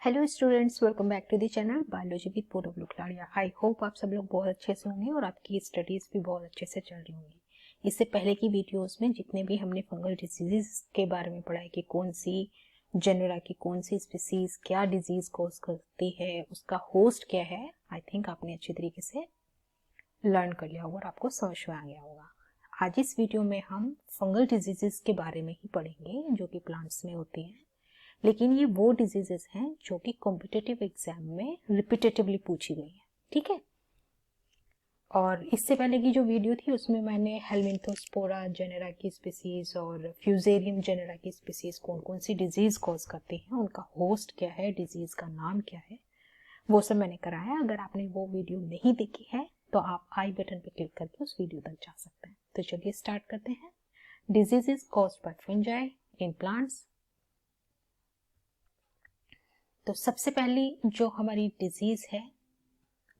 Hello students, welcome back to the channel biology with Purab Lukladia. I hope आप सब लोग बहुत अच्छे से होंगे और आपकी स्टडीज भी बहुत अच्छे से चल रही होंगी। इससे पहले की वीडियोस में जितने भी हमने फंगल डिजीजेस के बारे में पढ़ा है कि कौन सी जेनरा की कौन सी स्पीसीज क्या डिजीज कॉज करती है, उसका होस्ट क्या है, आई थिंक आपने अच्छी तरीके से लर्न कर लिया होगा और आपको समझ में आ गया होगा। आज इस वीडियो में हम फंगल डिजीजेस के बारे में ही पढ़ेंगे जो कि प्लांट्स में होती हैं, लेकिन ये वो डिजीजेस हैं जो कि कॉम्पिटिटिव एग्जाम में रिपीटेटिवली पूछी गई है। ठीक है, और इससे पहले की जो वीडियो थी उसमें मैंने हेलमिंथोस्पोरा जेनेरा की स्पीसीज और फ्यूजेरियम जेनेरा की स्पीसीज कौन कौन सी डिजीज कॉज करती हैं, उनका होस्ट क्या है, डिजीज का नाम क्या है, वो सब मैंने कराया। अगर आपने वो वीडियो नहीं देखी है तो आप आई बटन पर क्लिक करके उस वीडियो तक जा सकते हैं। तो चलिए स्टार्ट करते हैं। Diseases caused by fungi in plants. तो सबसे पहली जो हमारी डिजीज है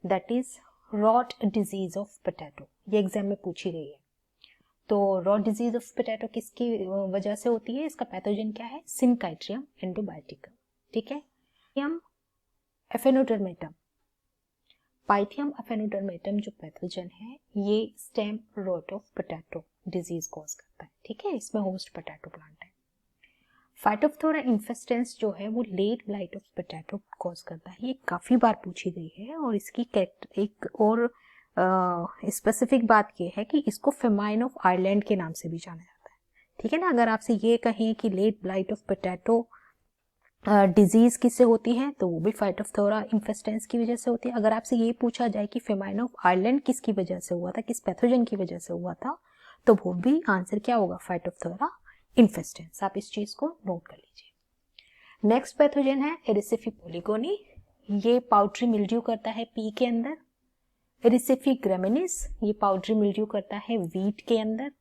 that is rot disease of potato. ये एग्जाम में पूछी गई है। तो रॉट डिजीज ऑफ पोटैटो किसकी वजह से होती है, इसका पैथोजन क्या है, सिनकाइट्रियम एंडोबायोटिकम। ठीक है, एफेनोडर्मेटम, पाइथियम एफेनोडर्मेटम जो पैथोजन है ये stem rot of potato disease cause करता है। ठीक है, इसमें होस्ट पोटैटो प्लांट है। फाइटोप्थोरा इन्फेस्टेंस जो है वो late blight of potato cause करता है। ये काफी बार पूछी गई है और इसकी एक और स्पेसिफिक बात ये है कि इसको फेमाइन ऑफ आयरलैंड के नाम से भी जाना जाता है। ठीक है ना, अगर आपसे ये कहें कि late blight of potato disease किससे होती है तो वो भी फाइटोप्थोरा इन्फेस्टेंस की वजह से होती है। अगर आपसे ये पूछा जाए कि फेमाइन ऑफ आयरलैंड किसकी वजह से हुआ था, किस पैथोजन की वजह से हुआ था, तो वो भी आंसर क्या होगा, फाइटोप्थोरा इन्फेस्टेंस। आप इस चीज को नोट कर लीजिए। नेक्स्ट पैथोजन है एरिसिफी पोलिगोनी। ये पाउडरी मिल्ड्यू करता है पी के अंदर। एरिसिफी ग्रेमिनिस, ये पाउडरी मिल्ड्यू करता है वीट के अंदर।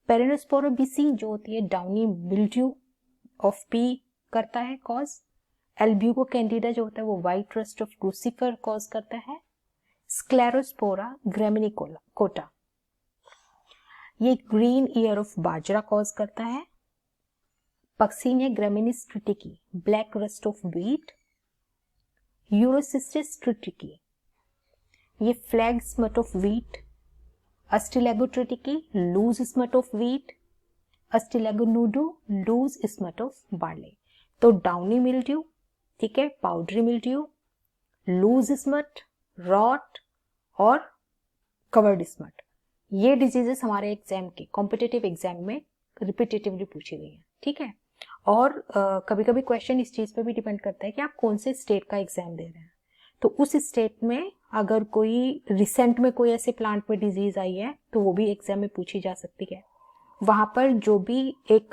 पेरिनोस्पोरोबिसी जो होती है डाउनी मिल्ड्यू ऑफ पी करता है कॉज। एल्ब्यूको कैंडिडा जो होता है वो white rust of crucifer cause करता है। स्क्लेरोस्पोरा ग्रेमिनिकोटा, ये green ear of bajra cause करता है। Puccinia graminis tritici, black rust of wheat. Urocystis tritici, ये flag smut of wheat. Ustilago tritici, loose smut of wheat. Ustilago nuda, loose smut of barley. तो downy mildew, ठीक है, powdery mildew, loose smut, rot और covered smut, ये diseases हमारे exam के competitive exam में repetitively पूछी गई है। ठीक है, और कभी कभी क्वेश्चन इस चीज पे भी डिपेंड करता है कि आप कौन से स्टेट का एग्जाम दे रहे हैं। तो उस स्टेट में अगर कोई रिसेंट में कोई ऐसे प्लांट में डिजीज आई है तो वो भी एग्जाम में पूछी जा सकती है। वहां पर जो भी एक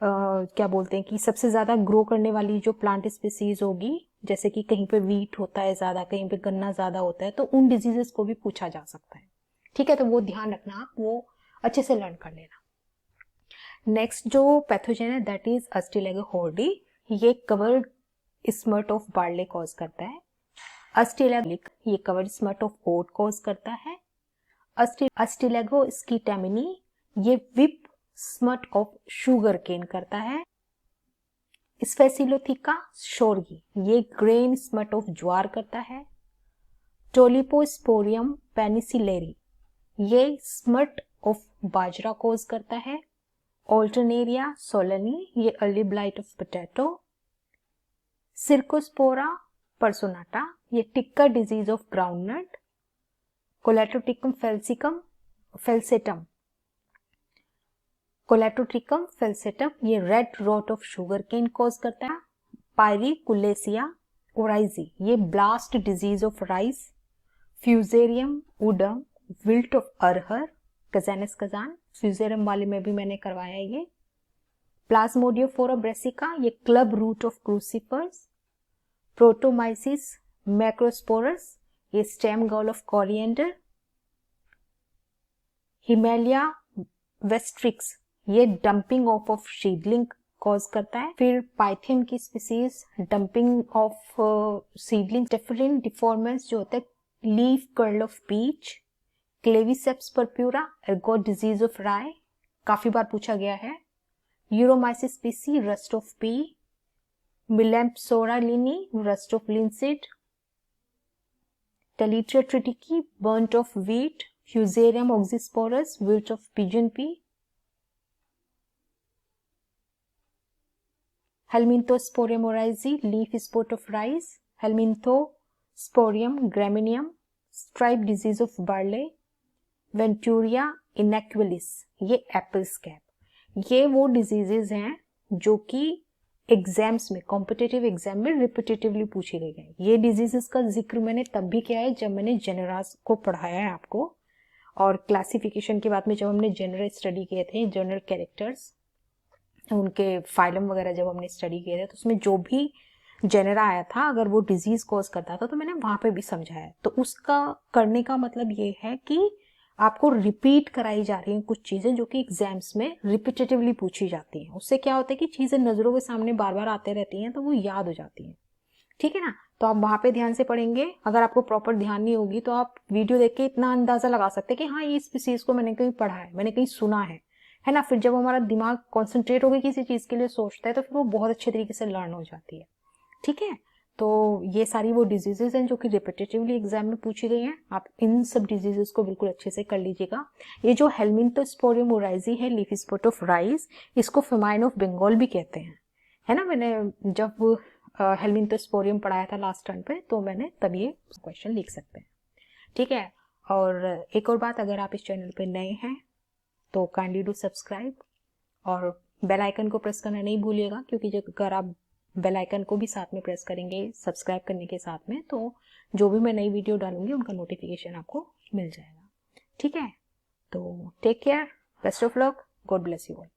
क्या बोलते हैं कि सबसे ज्यादा ग्रो करने वाली जो प्लांट स्पीसीज होगी, जैसे कि कहीं पे वीट होता है ज्यादा, कहीं पे गन्ना ज्यादा होता है, तो उन डिजीजेस को भी पूछा जा सकता है। ठीक है, तो वो ध्यान रखना, आप वो अच्छे से लर्न कर लेना। नेक्स्ट जो पैथोजन है दैट इज अस्टिलेगो होर्डी। ये covered smut of barley cause करता है। अस्टिलेगो, ये covered smut of oat cause करता है। अस्टिलेगो स्कीटेमिनी, ये whip smut of sugar cane करता है। स्पेसिलोथिका शोरगी, ये ग्रेन स्मट ऑफ ज्वार करता है। टोलिपोस्पोरियम पेनिसिलेरी, ये स्मट ऑफ बाजरा कॉज करता है। ऑल्टरनेरिया सोलनी, ये early blight of potato. Cercospora personata, ये tikka disease of groundnut. Colletotrichum falcatum, Colletotrichum falcatum, ये red rot of sugar cane cause करता है। पायरिकुलेसिया ओराइजी, ये blast disease of rice. Fusarium udum, wilt of arhar, Cajanus cajan, Fusarium वाले में भी मैंने करवाया ये। प्लाज्मोडियोफोरा ब्रेसिका, ये club root of crucifers. Protomyces macrosporus, ये stem gall of coriander. Hemileia vastatrix, ये डंपिंग ऑफ सीडलिंग कॉज करता है। फिर पाइथियम की species damping off seedling. Taphrina deformans जो होता है leaf curl of peach. Claviceps purpurea, ergot disease of rye, काफी बार पूछा गया है। Uromyces pisi, rust of pea. Melampsora lini, rust of linseed. Talithria triticum, burnt of wheat. Fusarium oxysporus, wilt of pigeon pea. Helminthosporium oryzae, leaf spot of rice. Helminthosporium gramineum, stripe disease of barley. Venturia inequalis, ये Apple scab. ये वो diseases हैं जो कि exams में, competitive exam में repetitively पूछे गए हैं। ये डिजीजेस का जिक्र मैंने तब भी किया है जब मैंने जेनरास को पढ़ाया है आपको, और क्लासिफिकेशन के बाद में जब हमने जनरल स्टडी किए थे, जनरल कैरेक्टर्स, उनके फाइलम वगैरह जब हमने स्टडी किए थे, तो उसमें जो भी जेनेरा आया था अगर वो डिजीज कॉज करता था तो मैंने वहां पे भी समझाया। तो उसका करने का मतलब ये है कि आपको रिपीट कराई जा रही हैं कुछ चीजें जो कि एग्जाम्स में रिपीटेटिवली पूछी जाती हैं। उससे क्या होता है कि चीजें नजरों के सामने बार बार आते रहती हैं तो वो याद हो जाती हैं। ठीक है ना, तो आप वहां पे ध्यान से पढ़ेंगे। अगर आपको प्रॉपर ध्यान नहीं होगी तो आप वीडियो देख के इतना अंदाजा लगा सकते हैं कि हाँ, ये इस चीज को मैंने कहीं पढ़ा है, मैंने कहीं सुना है ना। फिर जब हमारा दिमाग कॉन्सेंट्रेट होकर किसी चीज के लिए सोचता है तो फिर वो बहुत अच्छे तरीके से लर्न हो जाती है। ठीक है, तो ये सारी वो डिजीजेज हैं जो कि रिपीटेटिवली एग्जाम में पूछी गई हैं। आप इन सब डिजीजेस को बिल्कुल अच्छे से कर लीजिएगा। ये जो हेलमिंथोस्पोरियम ओराइजी है, लीफी स्पॉट ऑफ राइस, इसको फेमाइन ऑफ बंगाल भी कहते हैं, है ना। मैंने जब हेलमिंथोस्पोरियम पढ़ाया था लास्ट टर्म पे, तो मैंने तब ये क्वेश्चन लिख सकते हैं। ठीक है, और एक और बात, अगर आप इस चैनल पे नए हैं तो काइंडली डू सब्सक्राइब और बेल आइकन को प्रेस करना नहीं भूलिएगा, क्योंकि अगर आप बेल आइकन को भी साथ में प्रेस करेंगे सब्सक्राइब करने के साथ में, तो जो भी मैं नई वीडियो डालूंगी उनका नोटिफिकेशन आपको मिल जाएगा। ठीक है, तो take care, best of luck, God bless you all.